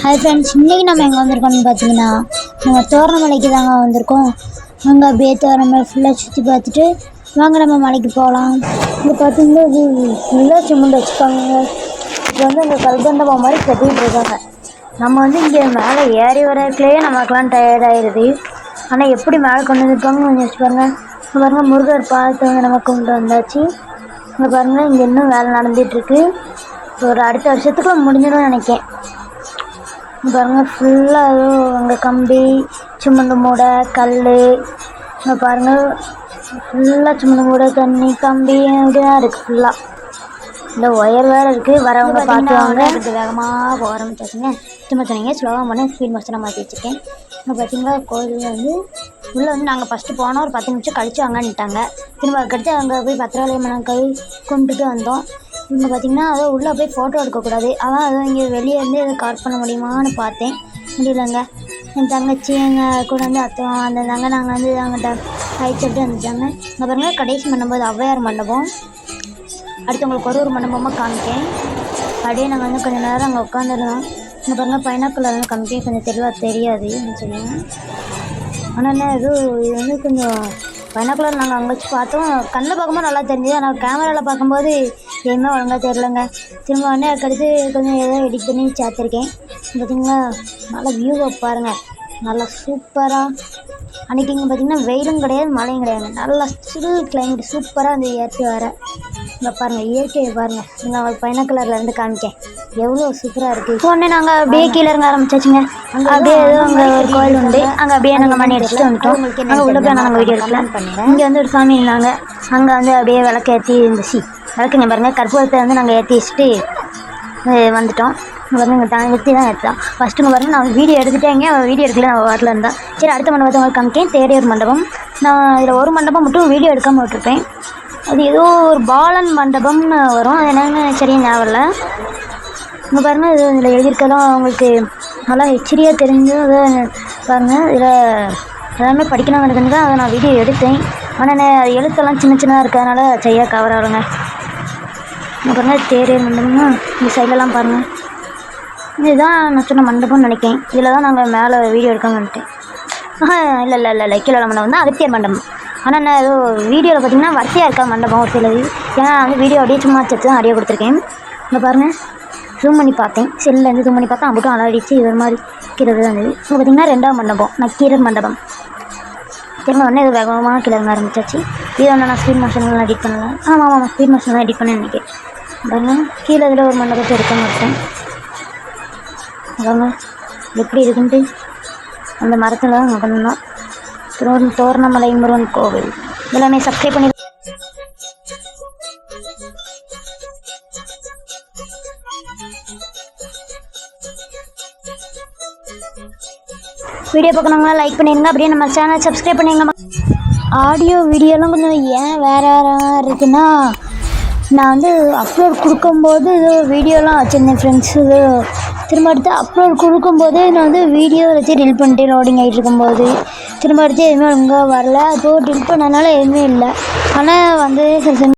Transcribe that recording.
Hi friends, இன்றைக்கி நம்ம எங்கே வந்திருக்கோம்னு பார்த்தீங்கன்னா நம்ம தோரணமலைக்கு தாங்க வந்திருக்கோம். அங்கே அப்படியே தோரணமலை ஃபுல்லாக சுற்றி பார்த்துட்டு வாங்க நம்ம மலைக்கு போகலாம். இங்கே பார்த்தீங்கன்னா இது ஃபுல்லாக சிமெண்ட் வச்சுருக்காங்க. இப்போ வந்து அந்த கல்கண்டபம் மாதிரி கட்டிகிட்டு இருக்காங்க. நம்ம வந்து இங்கே மேலே ஏறி வரக்குள்ளேயே நமக்குலாம் டயர்ட் ஆகிடுது. ஆனால் எப்படி மேலே கொண்டு வந்துருப்பாங்கன்னு கொஞ்சம் வச்சு பாருங்கள். இங்கே பாருங்கள், முருகர் பார்த்து வந்து நம்ம கொண்டு வந்தாச்சு. இங்கே பாருங்கள், இங்கே இன்னும் வேலை நடந்துகிட்ருக்கு. ஒரு அடுத்த வருஷத்துக்குள்ள முடிஞ்சிடும்னு நினைக்கிறேன். பாருங்கள், ஃபுல்லாக அதுவும் அங்கே கம்பி, சிமெண்ட் மூடை, கல். இங்கே பாருங்கள், ஃபுல்லாக சிமெண்ட் மூடை, தண்ணி, கம்பி இப்படி தான் இருக்குது. ஃபுல்லாக இந்த ஒயர் வேறு இருக்குது. வரவங்க பார்த்துவாங்க. அதுக்கு வேகமாக போக ஆரம்பிச்சாச்சுங்க. திரும்ப சொன்னீங்க ஸ்லோவாக பண்ணி ஸ்பீட் மாஸ்டராக மாற்றி வச்சுருக்கேன். இங்கே பார்த்தீங்களா, கோயில் வந்து உள்ளே வந்து நாங்கள் ஃபஸ்ட்டு போனோம். ஒரு 10 நிமிஷம் கழிச்சு வாங்கன்னுட்டாங்க. திரும்ப அதுக்கடுத்து அங்கே போய் பத்திராலயம் கை கும்பிட்டுட்டு வந்தோம். இங்கே பார்த்திங்கன்னா அதை உள்ளே போய் ஃபோட்டோ எடுக்கக்கூடாது. அதான் அதுவும் இங்கே வெளியே இருந்து எதை கவர் பண்ண முடியுமான்னு பார்த்தேன். முடியலங்க. என் தங்கச்சி எங்கள் கூட வந்து அத்தம் வந்திருந்தாங்க. நாங்கள் வந்து அவங்கள்ட்ட கழிச்சுட்டு வந்துட்டாங்க. இங்கே பாருங்கள், கடைசி மண்டபம் ஔவையார் மண்டபம். அடுத்து உங்களுக்கு ஒரு மண்டபமாக காமிக்கேன். அப்படியே நாங்கள் வந்து கொஞ்சம் நேரம் அங்கே உட்காந்துருந்தோம். இங்கே பாருங்கள், பைனாக்குலர் வந்து காமிக்கேன். கொஞ்சம் தெளிவாக தெரியாது சொல்லுங்க. ஆனால் என்ன இது வந்து கொஞ்சம் பைனாக்குலர் நாங்கள் அங்கே வச்சு பார்த்தோம். கண்ணில் பார்க்கும்போது நல்லா தெரிஞ்சுது. ஆனால் கேமராவில் பார்க்கும்போது எதுவுமே ஒழுங்காக தெரிலங்க. திரும்ப உடனே அதுக்கடுத்து கொஞ்சம் ஏதோ எடிட் பண்ணி சேர்த்துருக்கேன். பார்த்திங்களா, நல்லா வியூவை பாருங்கள், நல்லா சூப்பராக. அன்றைக்கி இங்கே பார்த்திங்கன்னா வெயிலும் கிடையாது, மழையும் கிடையாது. நல்லா சில் கிளைமேட் சூப்பராக அந்த இயற்கை வர. இங்கே பாருங்கள், இயற்கையை பாருங்கள். இங்கே அவங்களுக்கு பைனாக்குலரில் இருந்து காமிக்கேன். எவ்வளோ சூப்பராக இருக்குது. உடனே நாங்கள் அப்படியே கீழே இறங்க ஆரம்பிச்சாச்சுங்க. அங்கே அப்படியே ஏதோ அங்கே ஒரு கோயில் உண்டு. அங்கே அப்படியே நாங்கள் மணி அடிச்சுட்டு வந்துட்டோம். அங்கே உள்ள போய் நாங்கள் வீடியோ எடுக்கலாம் பண்ணிடுறேன். இங்கே வந்து ஒரு சாமி இருந்தாங்க. அங்கே வந்து அப்படியே விளக்கு ஏற்றி இருந்துச்சு. விளக்குங்க பாருங்கள், கற்பூரத்தை வந்து நாங்கள் ஏற்றி வச்சுட்டு வந்துட்டோம். பாருங்கள், இங்கே நிறுத்தி தான் எடுத்தோம். ஃபஸ்ட்டுங்க பாருங்கள், நான் வீடியோ எடுத்துட்டேங்க. வீடியோ எடுக்கல, நான் வாட்டில் இருந்தேன். சரி, அடுத்த மண்டபத்தை உங்களுக்கு காமிக்கேன். தேரையூர் மண்டபம். நான் இதில் ஒரு மண்டபம் மட்டும் வீடியோ எடுக்காமல் விட்டுருப்பேன். அது ஏதோ ஒரு பாலன் மண்டபம்னு வரும். அது என்னன்னு சரியாக ஞாபகம் இல்லை. இங்கே பாருங்கள், இது இதில் எழுதியிருக்கலாம். அவங்களுக்கு நல்லா ஹெச்டியாக தெரிஞ்சு அதை பாருங்கள். இதில் எல்லாமே படிக்கணும் எனக்கு தான் அதை நான் வீடியோ எடுத்தேன். ஆனால் எழுத்தெல்லாம் சின்ன சின்னதாக இருக்கிறதுனால சரியாக கவர் ஆகுங்க. இங்கே பாருங்கள், தேரையூர் மண்டபம்னா இந்த சைட்லலாம் பாருங்கள். இதுதான் நான் சொன்ன மண்டபம்னு நினைக்கிறேன். இதில் தான் நாங்கள் மேலே வீடியோ எடுக்காமல் வந்துட்டேன். இல்லை கீழே மண்டபம் தான் அகத்தியர் மண்டபம். ஆனால் நான் ஏதோ வீடியோவில் பார்த்திங்கன்னா வரிசையாக இருக்கா மண்டபம் ஒரு சிலது. ஏன்னா வந்து வீடியோ அப்படியே சும்மா வச்சு தான் அப்படியே கொடுத்துருக்கேன். இங்கே பாருங்கள், ஜூம் பண்ணி பார்த்தேன். செல்லேருந்து ஜூம் பண்ணி பார்த்தா அப்படிட்டும் அலடிச்சு இது மாதிரி கீழே தான் இருந்தது. இங்கே பார்த்திங்கன்னா 2ஆம் மண்டபம் நக்கீரர் மண்டபம். திரும்ப உடனே இது வேகமாக கீழே இறங்க ஆரம்பிச்சாச்சு. இது ஒன்று நான் ஸ்பீட் மாஸ்டர்லாம் எடிட் பண்ணல. ஆமாம், ஸ்பீட் மாஸ்டர் தான் எடிட் பண்ணேன் நினைக்கிறேன். பாருங்கள், கீழே இதில் ஒரு மண்டபத்தை எடுக்க மாட்டேன். அதாங்க எப்படி இருக்குன்ட்டு அந்த மரத்தில் அங்கே பண்ணலாம். தோரணமலை முருகன் கோவில் எல்லாமே சப்ஸ்கிரைப் பண்ணி வீடியோ பார்க்கணுங்களா லைக் பண்ணிடுங்க. அப்படியே நம்ம சேனல் சப்ஸ்கிரைப் பண்ணிடுங்க. ஆடியோ வீடியோலாம் கொஞ்சம் ஏன் வேறு இருக்குன்னா, நான் வந்து அப்லோட் கொடுக்கும்போது இது வீடியோலாம் வச்சுருந்தேன் ஃப்ரெண்ட்ஸ். இது திரும்ப அடுத்து அப்லோட் கொடுக்கும்போது நான் வந்து வீடியோ வச்சு டில் பண்ணிட்டேன். லோடிங் ஆகிட்டு இருக்கும்போது திரும்ப அடுத்து எதுவுமே ஒழுங்காக வரல. அப்போது டில் பண்ணனால எதுவுமே இல்லை. ஆனால் வந்து